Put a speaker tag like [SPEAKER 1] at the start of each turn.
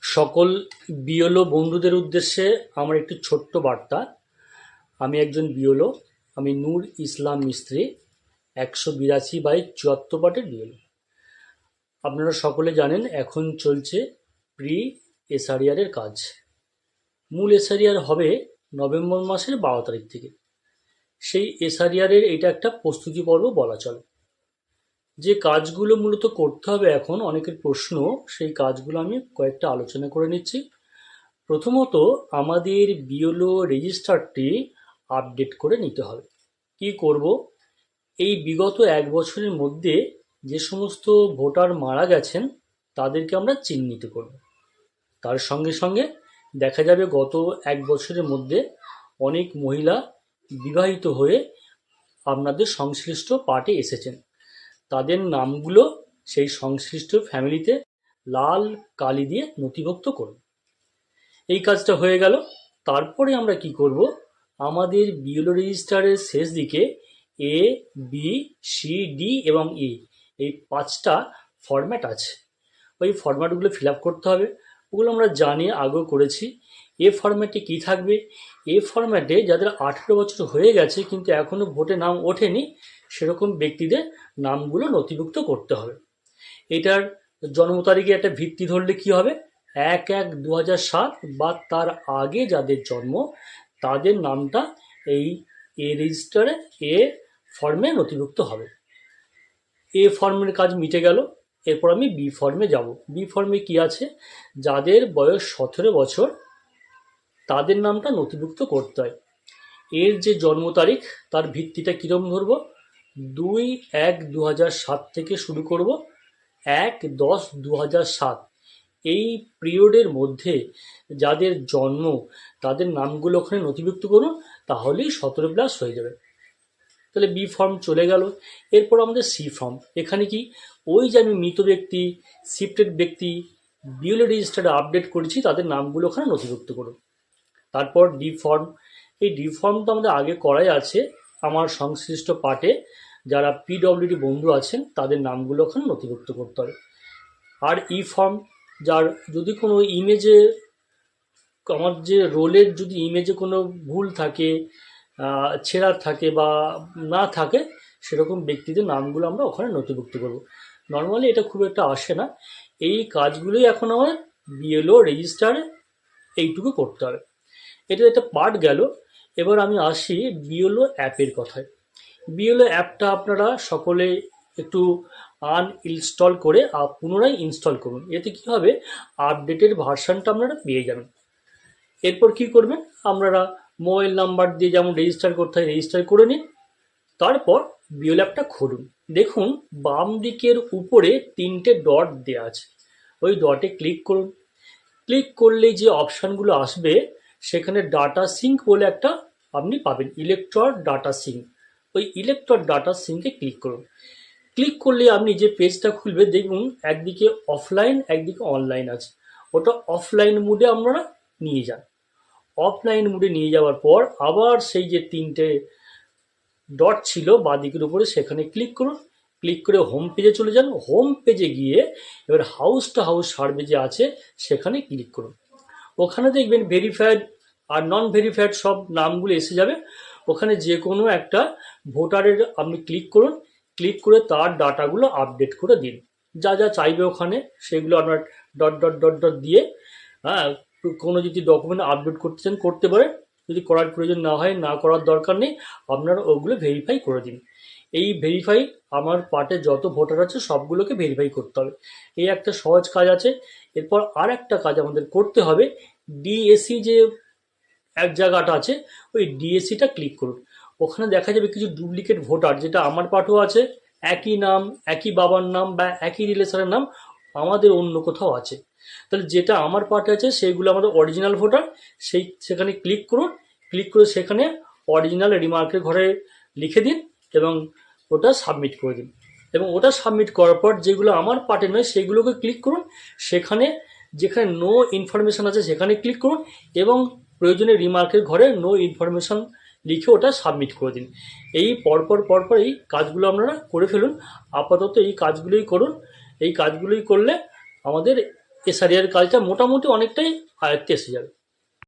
[SPEAKER 1] সকল বিএলও বন্ধুদের উদ্দেশ্যে আমার একটি ছোট্ট বার্তা। আমি একজন বিএলও। আমি নূর ইসলাম মিস্ত্রি, 182/74 পার্টের বিএলও। আপনারা সকলে জানেন এখন চলছে প্রি এসআরিআরের কাজ। মূল এসআরিআর হবে নভেম্বর মাসের 12 তারিখ থেকে। সেই এসআরিআরের এটা একটা প্রস্তুতি পর্ব বলা চলে। যে কাজগুলো মূলত করতে হবে এখন অনেকের প্রশ্ন, সেই কাজগুলো আমি কয়েকটা আলোচনা করে নিচ্ছি। প্রথমত আমাদের বিএলও রেজিস্টারটি আপডেট করে নিতে হবে। কি করব? এই বিগত 1 বছরের মধ্যে যে সমস্ত ভোটার মারা গেছেন তাদেরকে আমরা চিহ্নিত করব। তার সঙ্গে সঙ্গে দেখা যাবে গত 1 বছরের মধ্যে অনেক মহিলা বিবাহিত হয়ে আপনাদের সংশ্লিষ্ট পার্টে এসেছেন, তাদের নামগুলো সেই সংশ্লিষ্ট ফ্যামিলিতে লাল কালি দিয়ে নথিভুক্ত করব। এই কাজটা হয়ে গেল। তারপরে আমরা কি করব, আমাদের বিএলও রেজিস্টারের শেষ দিকে এ, বি, সি, ডি এবং ই, এই 5টা ফরম্যাট আছে। ওই ফরম্যাটগুলো ফিল আপ করতে হবে। ওগুলো আমরা জানি, আগেও করেছি। এ ফরম্যাটে কি থাকবে? এ ফরম্যাটে যাদের 18 বছর হয়ে গেছে কিন্তু এখনও ভোটে নাম ওঠেনি সেরকম ব্যক্তিদের নামগুলো নথিভুক্ত করতে হবে। এটার জন্ম তারিখে একটা ভিত্তি ধরলে কি হবে, 1/1/2007 বা তার আগে যাদের জন্ম তাদের নামটা এই এ রেজিস্টারে এ ফর্মে নথিভুক্ত হবে। এ ফর্মের কাজ মিটে গেল। এরপর আমি বি ফর্মে যাব। বি ফর্মে কি আছে, যাদের বয়স 17 বছর তাদের নামটা নথিভুক্ত করতে হয়। এর যে জন্ম তারিখ তার ভিত্তিটা কীরকম ধরবো, 2/1/2007 থেকে শুরু করব, 1/10/2007 এই পিরিয়ডের মধ্যে যাদের জন্ম তাদের নামগুলো ওখানে নথিভুক্ত করুন, তাহলেই 17+ হয়ে যাবে। তাহলে বি ফর্ম চলে গেল। এরপর আমাদের সি ফর্ম। এখানে কি, ওই যে আমি মৃত ব্যক্তি, শিফটেড ব্যক্তি বিএলও রেজিস্টারে আপডেট করেছি তাদের নামগুলো ওখানে নথিভুক্ত করুন। তারপর ডি ফর্ম। এই ডি ফর্মটা আমাদের আগে করাই আছে। আমার সংশ্লিষ্ট পার্টে যারা পিডব্লিউডি বন্ধু আছেন তাদের নামগুলো ওখানে নথিভুক্ত করতে হবে। আর ই ফর্ম, যার যদি কোনো ইমেজে, আমার যে রোলের যদি ইমেজে কোনো ভুল থাকে, ছেঁড়া থাকে বা না থাকে, সেরকম ব্যক্তিদের নামগুলো আমরা ওখানে নথিভুক্ত করব। নর্মালি এটা খুব একটা আসে না। এই কাজগুলোই এখন আমার বিএলও রেজিস্টারে এইটুকু করতে হবে। এটা একটা পার্ট গেল। এবার আমি আসি বিএলও অ্যাপের কথায়। বিএলও অ্যাপটা আপনারা সকলে একটু আনইনস্টল করে পুনরায় ইনস্টল করুন। এতে কি হবে, আপডেটের ভার্সানটা আপনারা পেয়ে যাবেন। এরপর কি করবেন, আপনারা মোবাইল নাম্বার দিয়ে যেমন রেজিস্টার করতে হয় রেজিস্টার করে নিন। তারপর বিএলও অ্যাপটা খুলুন। দেখুন বাম দিকের উপরে 3টে ডট দেওয়া আছে, ওই ডটে ক্লিক করুন। ক্লিক করলেই যে অপশানগুলো আসবে সেখানে ডাটা সিঙ্ক বলে একটা আপনি পাবেন, ইলেকট্রন ডাটা সিঙ্ক। ওই ইলেকট্রন ডাটা সিঙ্কে ক্লিক করুন। ক্লিক করলে আপনি যে পেজটা খুলবে দেখুন একদিকে অফলাইন একদিকে অনলাইন আছে। ওটা অফলাইন মোডে আপনারা নিয়ে যান। অফলাইন মোডে নিয়ে যাওয়ার পর আবার সেই যে 3টে ডট ছিল বাঁদিকের উপরে সেখানে ক্লিক করুন। ক্লিক করে হোম পেজে চলে যান। হোম পেজে গিয়ে এবার হাউস টু হাউস সার্ভে যে আছে সেখানে ক্লিক করুন। ওখানে দেখবেন ভেরিফাইড আর নন ভেরিফাইড সব নামগুলো এসে যাবে। ওখানে যে কোনো একটা ভোটারের আপনি ক্লিক করুন। ক্লিক করে তার ডাটাগুলো আপডেট করে দিন। যা যা চাইবে ওখানে সেগুলো আপনার ডট ডট ডট ডট দিয়ে, হ্যাঁ, কোনো যদি ডকুমেন্ট আপডেট করতে চান করতে পারেন। যদি করার প্রয়োজন না হয়, না করার দরকার নেই, আপনারা ওগুলো ভেরিফাই করে দিন। এই ভেরিফাই আমার পার্টে যত ভোটার আছে সবগুলোকে ভেরিফাই করতে হবে। এই একটা সহজ কাজ আছে। এরপর আর একটা কাজ আমাদের করতে হবে, ডিএসি যে এক জায়গাটা আছে ওই ডিএসিটা ক্লিক করুন। ওখানে দেখা যাবে কিছু ডুপ্লিকেট ভোটার, যেটা আমার পার্টেও আছে, একই নাম, একই বাবার নাম বা একই রিলেশনের নাম আমাদের অন্য কোথাও আছে। তাহলে যেটা আমার পার্টে আছে সেইগুলো আমাদের অরিজিনাল ভোটার, সেখানে ক্লিক করুন। ক্লিক করে সেখানে অরিজিনাল রিমার্কের ঘরে লিখে দিন এবং ওটা সাবমিট করে দিন। এবং ওটা সাবমিট করার পর যেগুলো আমার পার্টে নয় সেগুলোকে ক্লিক করুন। সেখানে যেখানে নো ইনফরমেশান আছে সেখানে ক্লিক করুন এবং প্রয়োজনে রিমার্কের ঘরে নো ইনফরমেশান লিখে ওটা সাবমিট করে দিন। এই পরপর পরপর এই কাজগুলো আপনারা করে ফেলুন। আপাতত এই কাজগুলোই করুন। এই কাজগুলোই করলে আমাদের এসআরিয়ার কাজটা মোটামুটি অনেকটাই আয়ত্তে এসে যাবে।